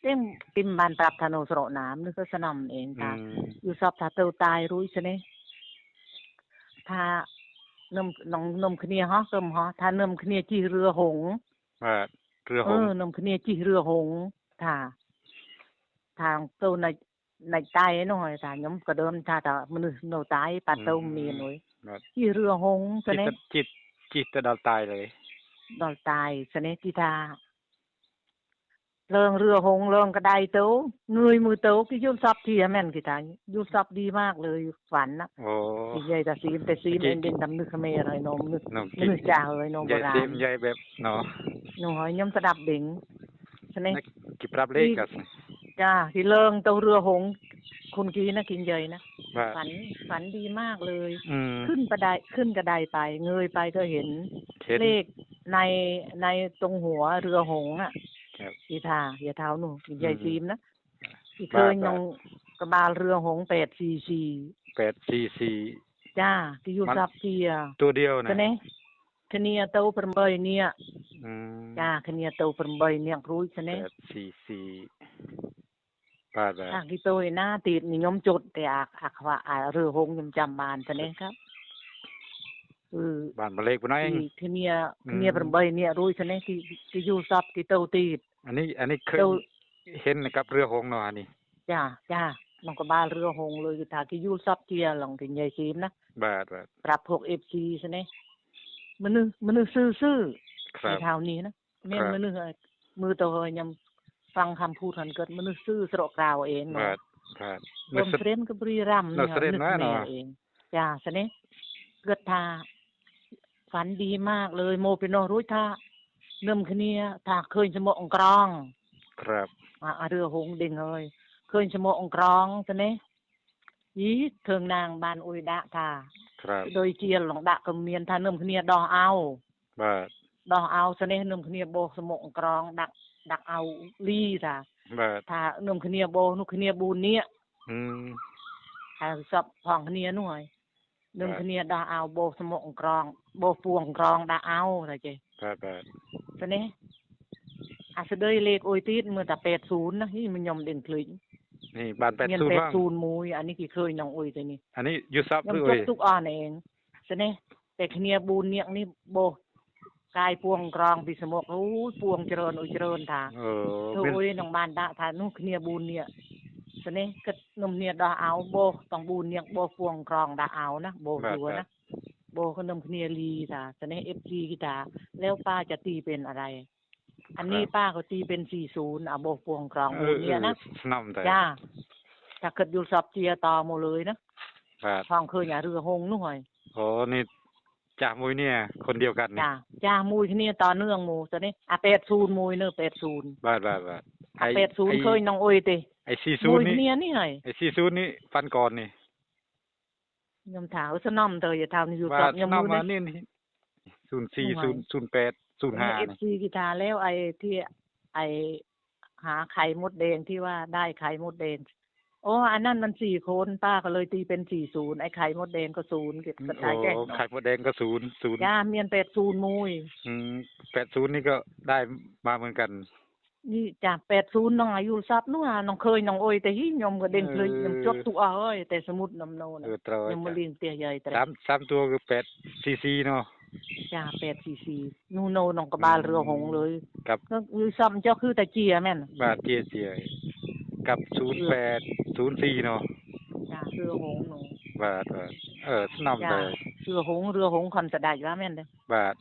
เต็มติมบานปรับธนูสระน้ำนึกก็สนอมเองตาอยู่สอบถ้าเตาตายรู้ใช่ไหมถ้านมน้องนมขเนียฮะเติมฮะถ้านมขเนียจีเรือหงเรือหงนมขเนียจีเรือหงถ้าทางเตาในใต้หน่อยถ้าย้อมกระเดิมถ้าแต่มันโนตายปาเตามีหน่อยจีเรือหงใช่ไหมจิตจะดาวตายเลยดอลตายใช่ไหมที่ทาเรื่องเรือหงเรื่องกระไดเต้าเงยมือเต้าที่ยุ่งซับที่แม่นกี่ทางยุ่งซับดีมากเลยฝันนะที่ใหญ่แต่ซีมเองเด่นดำนึกขเมรอะไรน้องนึกจ่าเลยน้องโบราณใหญ่แบบเนาะน้องหอยย้ำสดับดิ่งใช่ไหมกี่ปรับเลขกันจ้าที่เรื่องเต้าเรือหงคนกี้นะกินใหญ่นะฝันดีมากเลยขึ้นกระไดไปเงยไปก็เห็นเลขในตรงหัวเรือหงอ่ะอีทาอย่าเท้าหนูใหญ่ซีมนะที่เคยนองกระบาลเรือหง844จ้าที่อยู่ซับเทียตัวเดียวนะคเนียเต้าประเบยเนี่ยจ้าคเนียเต้าประเบยเนี่ยรู้ใช่ไหม844ที่ตัวหน้าติดนิยมจุดแต่ว่าเรือหงยมจำบานใช่ไหมครับบ้านมาเล็กปนเองคเนียประเบยเนี่ยรู้ใช่ไหมที่อยู่ซับที่เต้าตีดอันนี้เคยเห็นกับเรือหงเนาะอันนี้จ้าน้องกระบาลเรือหงเลยถ้าที่ยูซับเทียหลังถึงใหญ่ซีมนะปรับพวกFCใช่ไหมมันนึกซื่อในเท่านี้นะแม่มันนึกมือตัวยังฟังคำพูดทันเกิดมันนึกซื่อสระกล่าวเองเนาะรวมเฟรนก็บริรัมเนี่ยนึกแม่เองจ้าใช่ไหมเกิดทาฝันดีมากเลยโมเป็นโนรู้ท่าเนิ่มขเนียถ้าเคยสมองกรองครับเรือหงดิ่งเลยเคยสมองกรองใช่ไหมยี่เทิงนางบานอุยดะท่าโดยเจียหลงดะกำเมียนท่าเนิ่มขเนียดอเอาใช่ไหมเนิ่มขเนียโบสมองกรองดักเอาลี่ท่าถ้าเนิ่มขเนียโบนุขเนียบูนเนี้ยถ้าสับพองขเนียหน่วยเนิ่มขเนียดอเอาโบสมองกรองโบปวงกรองดาเอาอะไรเจ๊ใช่ไหมเสด็จเลขโอยตีดเมื่อแต่80นะที่มันยอมเด่นคลินี่บ้าน80มูยอันนี้กี่เคยน้องโอยตัวนี้อันนี้ยูซับด้วยยทุกอ่อนเองใช่ไหมแต่ขเนียบูนเนี่ยนี่โบกายพวงกรองปีสมกพวงเจริญเจริญทางโอ้ยน้องบ้านดาทานนุ่งขเนียบูนเนี่ยใช่ไหมก็นมเนี่ยดาเอาโบต้องบูนเนี่ยโบพวงกรองดาเอานะโบตัวนะโบก็นมขเนียลีท่าใช่ไหมFGกีตาแล้วป้าจะตีเป็นอะไรอันนี้ป้าเขาตีเป็น40โบพวงกรองบูนเนี่ยนะจ้าถ้าเกิดอยู่สับเจียต่อหมดเลยนะฟังเคยเรือหงนุ่ยโอ้นี่จ่ามุยเนี่ยคนเดียวกันจ้ามุยที่นี่ต่อเนื่องมูตอนนี้80มุยเนอะ80บาท80เคยน้องโอยติไอ้40นี่นี่ไงไอ้40นี่ฟันก่อนนี่ยมถาวสนอมเตยอย่าทำอยู่กับยมมือนี่04 08 05 FC กีตาร์แล้วไอ้ที่ไอ้หาไข่มดแดงที่ว่าได้ไข่มดแดงโอ้อันนั้นมัน4คนป้าก็เลยตีเป็น40ไอ้ไข่มดแดงก็0เก็บกระจายแก้ไข่มดแดงก็0ย่าเมียน80มุย80นี่ก็ได้มาเหมือนกันนี่จ้ะ80น้องอายุทรัพย์นู่นน้องเคยน้องโอยแต่หิยมก็เด้งเลยยมจดตัวเอ้ยแต่สมุดน้ำโนนยมมาเลี้ยงเตี้ยใหญ่แต่3ตัวคือ8ccเนาะจ้า8ccนูโนน้องกระบาลเรือหงเลยกับคือซ้ำเจ้าคือตะเจียแม่นบาทเจียกับ0804เนาะจ้าเรือหงหนูบาทสนำเลยเรือหงคอนสะได้ว่าแม่นเด้บาท